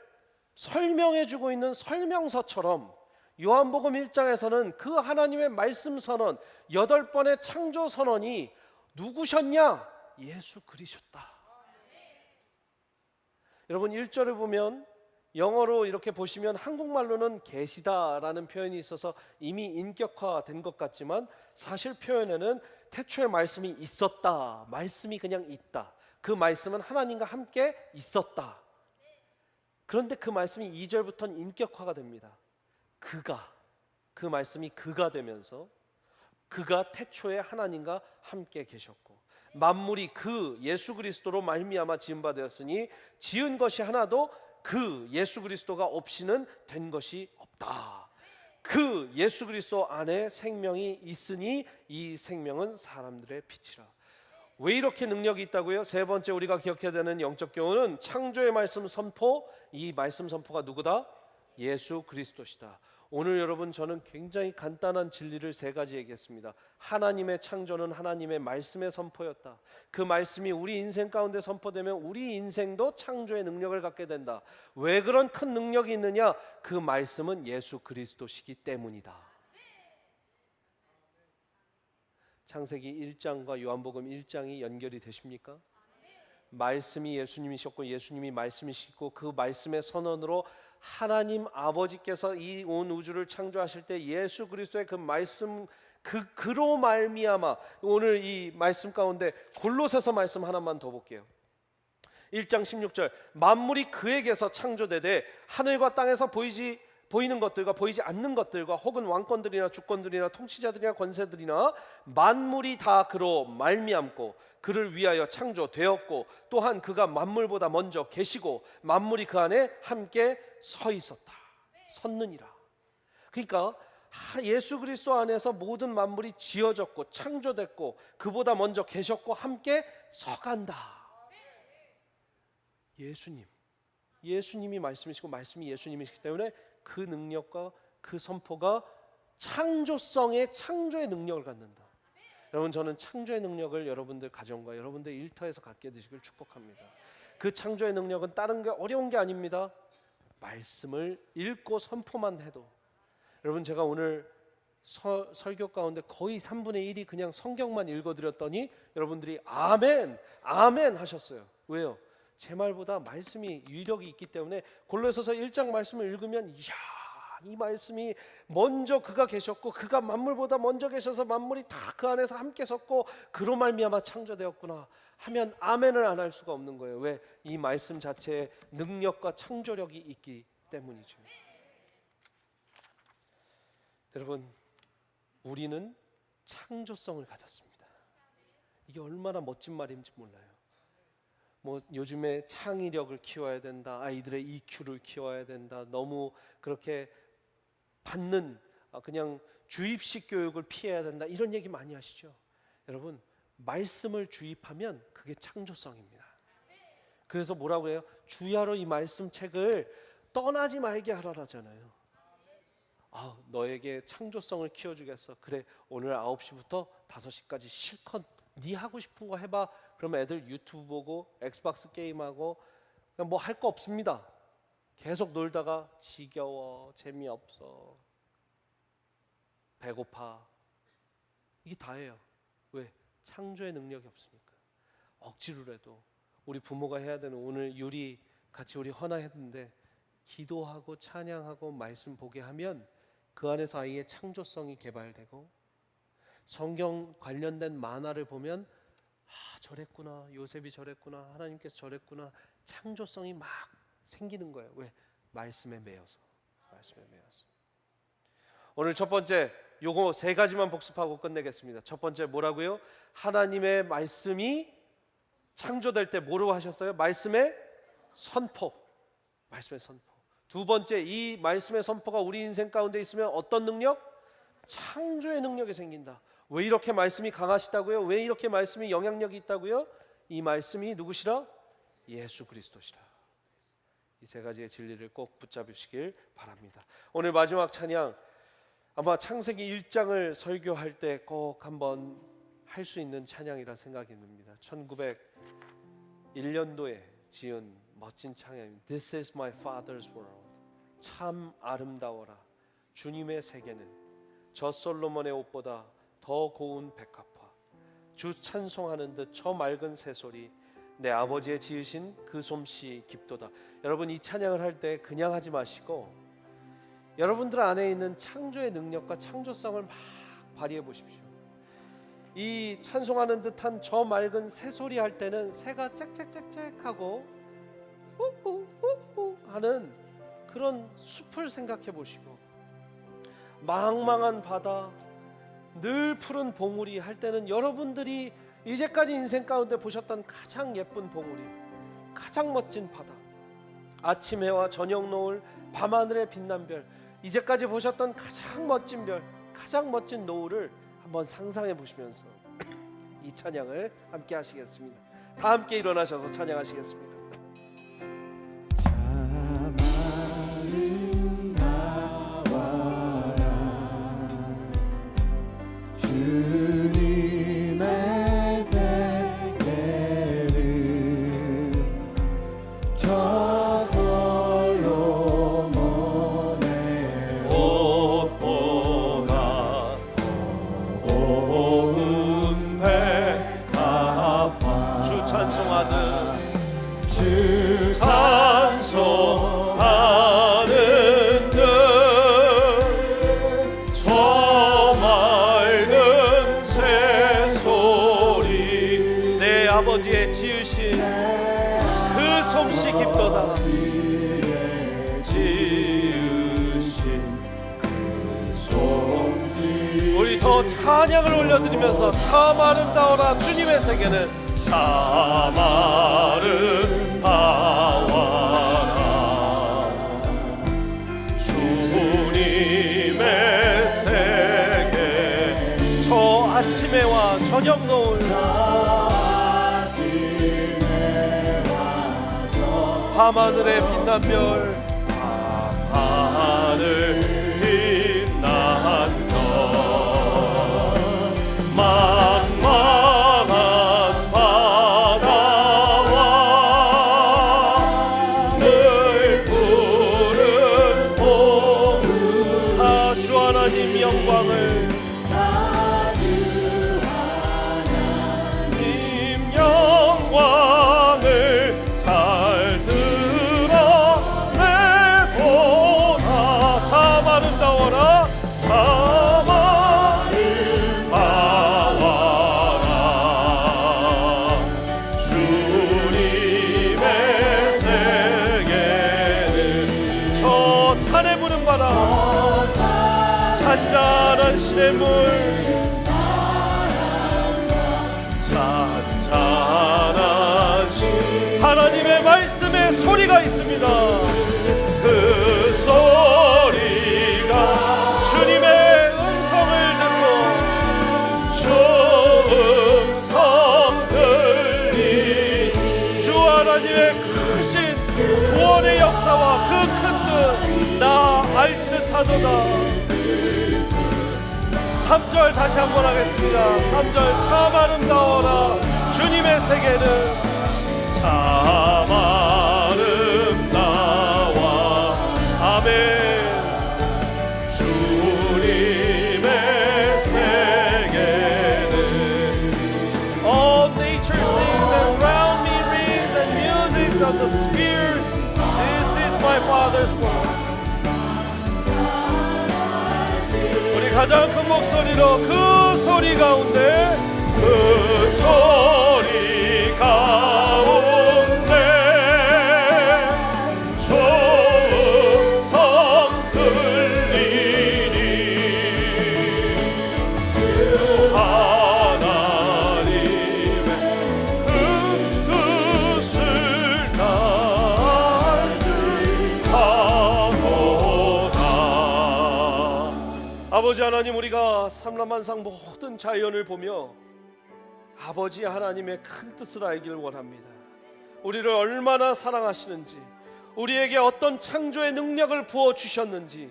설명해 주고 있는 설명서처럼 요한복음 1장에서는 그 하나님의 말씀 선언 8번의 창조 선언이 누구셨냐? 예수 그리스도다. 여러분 1절을 보면 영어로 이렇게 보시면 한국말로는 계시다라는 표현이 있어서 이미 인격화된 것 같지만 사실 표현에는 태초에 말씀이 있었다. 말씀이 그냥 있다. 그 말씀은 하나님과 함께 있었다. 그런데 그 말씀이 2절부터는 인격화가 됩니다. 그 말씀이 그가 되면서 그가 태초에 하나님과 함께 계셨고 만물이 그 예수 그리스도로 말미암아 지은 바 되었으니 지은 것이 하나도 그 예수 그리스도가 없이는 된 것이 없다. 그 예수 그리스도 안에 생명이 있으니 이 생명은 사람들의 빛이라. 왜 이렇게 능력이 있다고요? 세 번째 우리가 기억해야 되는 영적 교훈은 창조의 말씀 선포. 이 말씀 선포가 누구다? 예수 그리스도시다. 오늘 여러분 저는 굉장히 간단한 진리를 세 가지 얘기했습니다. 하나님의 창조는 하나님의 말씀의 선포였다. 그 말씀이 우리 인생 가운데 선포되면 우리 인생도 창조의 능력을 갖게 된다. 왜 그런 큰 능력이 있느냐? 그 말씀은 예수 그리스도시기 때문이다. 창세기 1장과 요한복음 1장이 연결이 되십니까? 말씀이 예수님이셨고 예수님이 말씀이시고 그 말씀의 선언으로 하나님 아버지께서 이 온 우주를 창조하실 때 예수 그리스도의 그 말씀 그로 말미암아 오늘 이 말씀 가운데 골로새서 말씀 하나만 더 볼게요. 1장 16절 만물이 그에게서 창조되되 하늘과 땅에서 보이는 것들과 보이지 않는 것들과 혹은 왕권들이나 주권들이나 통치자들이나 권세들이나 만물이 다 그로 말미암고 그를 위하여 창조되었고 또한 그가 만물보다 먼저 계시고 만물이 그 안에 함께 서 있었다. 섰느니라. 그러니까 예수 그리스도 안에서 모든 만물이 지어졌고 창조됐고 그보다 먼저 계셨고 함께 서간다. 예수님이 말씀이시고 말씀이 예수님이시기 때문에 그 능력과 그 선포가 창조의 능력을 갖는다. 여러분 저는 창조의 능력을 여러분들 가정과 여러분들 일터에서 갖게 되시길 축복합니다. 그 창조의 능력은 다른 게 어려운 게 아닙니다. 말씀을 읽고 선포만 해도. 여러분 제가 오늘 설교 가운데 거의 3분의 1이 그냥 성경만 읽어드렸더니 여러분들이 아멘 하셨어요. 왜요? 제 말보다 말씀이 위력이 있기 때문에 골로새서 1장 말씀을 읽으면 이야 이 말씀이 먼저 그가 계셨고 그가 만물보다 먼저 계셔서 만물이 다 그 안에서 함께 섰고 그로 말미암아 창조되었구나 하면 아멘을 안 할 수가 없는 거예요. 왜? 이 말씀 자체에 능력과 창조력이 있기 때문이죠. 여러분 우리는 창조성을 가졌습니다. 이게 얼마나 멋진 말인지 몰라요. 뭐 요즘에 창의력을 키워야 된다. 아이들의 EQ를 키워야 된다. 너무 그렇게 받는 그냥 주입식 교육을 피해야 된다. 이런 얘기 많이 하시죠. 여러분 말씀을 주입하면 그게 창조성입니다. 그래서 뭐라고 해요? 주야로 이 말씀 책을 떠나지 말게 하라잖아요. 너에게 창조성을 키워주겠어. 그래 오늘 9시부터 5시까지 실컷 네 하고 싶은 거 해봐. 그럼 애들 유튜브 보고 엑스박스 게임하고 그냥 뭐 할 거 없습니다. 계속 놀다가 지겨워, 재미없어, 배고파. 이게 다예요. 왜? 창조의 능력이 없으니까. 억지로라도 우리 부모가 해야 되는 오늘 유리 같이 우리 헌화 했는데 기도하고 찬양하고 말씀 보게 하면 그 안에서 아이의 창조성이 개발되고 성경 관련된 만화를 보면 저랬구나, 요셉이 저랬구나, 하나님께서 저랬구나, 창조성이 막 생기는 거예요. 왜? 말씀에 매여서. 오늘 첫 번째 요거 세 가지만 복습하고 끝내겠습니다. 첫 번째 뭐라고요? 하나님의 말씀이 창조될 때 뭐로 하셨어요? 말씀의 선포. 두 번째 이 말씀의 선포가 우리 인생 가운데 있으면 어떤 능력? 창조의 능력이 생긴다. 왜 이렇게 말씀이 강하시다고요? 왜 이렇게 말씀이 영향력이 있다고요? 이 말씀이 누구시라? 예수 그리스도시라. 이 세 가지의 진리를 꼭 붙잡으시길 바랍니다. 오늘 마지막 찬양 아마 창세기 1장을 설교할 때 꼭 한번 할 수 있는 찬양이라 생각이 듭니다. 1901년도에 지은 멋진 찬양입니다. This is my father's world. 참 아름다워라. 주님의 세계는 저 솔로몬의 옷보다 더 고운 백합화. 주 찬송하는 듯 저 맑은 새소리 내 아버지의 지으신 그 솜씨 깊도다. 여러분, 이 찬양을 할 때 그냥 하지 마시고 여러분들 안에 있는 창조의 능력과 창조성을 막 발휘해 보십시오. 이 찬송하는 듯한 저 맑은 새소리 할 때는 새가 짹짹짹짹하고 후후후후 하는 그런 숲을 생각해 보시고, 망망한 바다, 늘 푸른 봉우리 할 때는 여러분들이 이제까지 인생 가운데 보셨던 가장 예쁜 봉우리, 가장 멋진 바다, 아침 해와 저녁 노을, 밤하늘의 빛난 별, 이제까지 보셨던 가장 멋진 별, 가장 멋진 노을을 한번 상상해 보시면서 이 찬양을 함께 하시겠습니다. 다 함께 일어나셔서 찬양하시겠습니다. 주님의 세계를 저 솔로몬의 옷보다 고운 백합화 주 찬송하는 주 찬송하는 듯저 맑은 새소리 내 아버지의 지으신 그 솜씨 깊도다. 우리 더 찬양을 올려드리면서 참 아름다워라. 주님의 세계는 참 아름다워라. 주님의 세계 저 아침 해와 저녁 노을 밤하늘의 빛난 별 밤하늘 빛난 별 만만한 바다와 늘 푸른 봉우리 다 주 하나님 영광을 하나님 영광을 잘 드러내보라. 참 아름다워라. 참 아름다워라. 주님의 세계는 저 산에 부는 바람 잔잔한 시냇물 잔잔한 하나님의 말씀에 소리가 있습니다. 그 소리가 주님의 음성을 듣고 주 음성 들리 주 하나님의 크신 구원의 역사와 그 큰 뜻 나 알 듯하도다. 3절 다시 한번 하겠습니다. 3절 참 아름다워라. 주님의 세계는 참 아름다워. 아멘. 주님의 세계는 All nature sings and round me rings and music of the spheres. This is my Father's world. 우리 가장 큰 목소리로 그 소리 가운데 그 소리 가운데 소음성 들리니 주 하나님의 그 뜻을 달득하도다. 아버지 하나님, 우리가 삼라만상 모든 자연을 보며 아버지 하나님의 큰 뜻을 알기를 원합니다. 우리를 얼마나 사랑하시는지, 우리에게 어떤 창조의 능력을 부어주셨는지,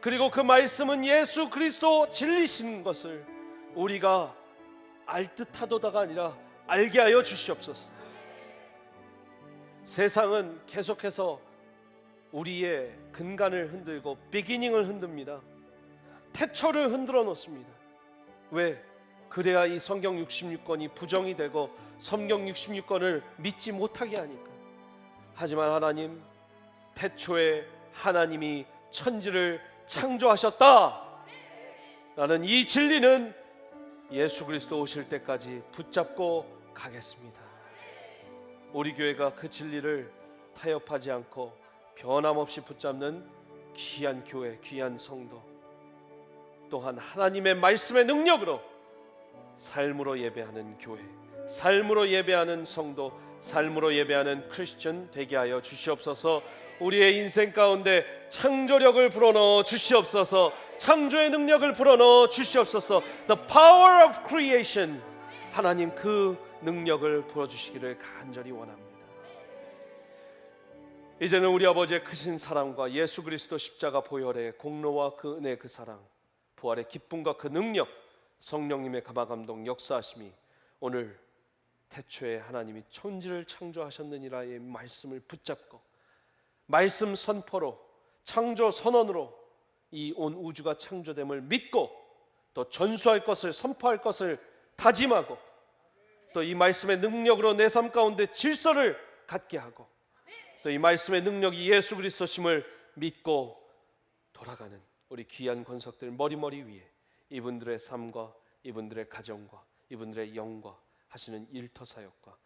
그리고 그 말씀은 예수 그리스도 진리신 것을 우리가 알 듯하도다가 아니라 알게 하여 주시옵소서. 세상은 계속해서 우리의 근간을 흔들고 비기닝을 흔듭니다. 태초를 흔들어 놓습니다. 왜? 그래야 이 성경 66권이 부정이 되고 성경 66권을 믿지 못하게 하니까. 하지만 하나님, 태초에 하나님이 천지를 창조하셨다 라는 이 진리는 예수 그리스도 오실 때까지 붙잡고 가겠습니다. 우리 교회가 그 진리를 타협하지 않고 변함없이 붙잡는 귀한 교회, 귀한 성도, 또한 하나님의 말씀의 능력으로 삶으로 예배하는 교회, 삶으로 예배하는 성도, 삶으로 예배하는 크리스천 되게 하여 주시옵소서. 우리의 인생 가운데 창조력을 불어넣어 주시옵소서. 창조의 능력을 불어넣어 주시옵소서. The power of creation, 하나님 그 능력을 부어주시기를 간절히 원합니다. 이제는 우리 아버지의 크신 사랑과 예수 그리스도 십자가 보혈의 공로와 그 은혜, 그 사랑, 부활의 기쁨과 그 능력, 성령님의 감화감동 역사하심이 오늘 태초에 하나님이 천지를 창조하셨느니라의 말씀을 붙잡고 말씀 선포로, 창조 선언으로 이 온 우주가 창조됨을 믿고 또 전수할 것을, 선포할 것을 다짐하고 또 이 말씀의 능력으로 내 삶 가운데 질서를 갖게 하고 또 이 말씀의 능력이 예수 그리스도심을 믿고 돌아가는 우리 귀한 권석들 머리머리 위에 이분들의 삶과 이분들의 가정과 이분들의 영과 하시는 일터 사역과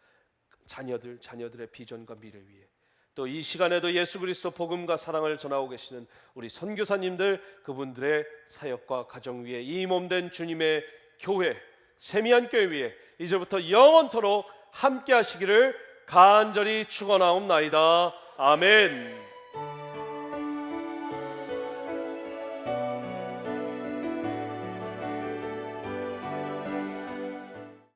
자녀들의 비전과 미래 위에 또 이 시간에도 예수 그리스도 복음과 사랑을 전하고 계시는 우리 선교사님들, 그분들의 사역과 가정 위에 이 몸된 주님의 교회, 세미한 교회 위에 이제부터 영원토록 함께 하시기를 간절히 축원하옵나이다. 아멘.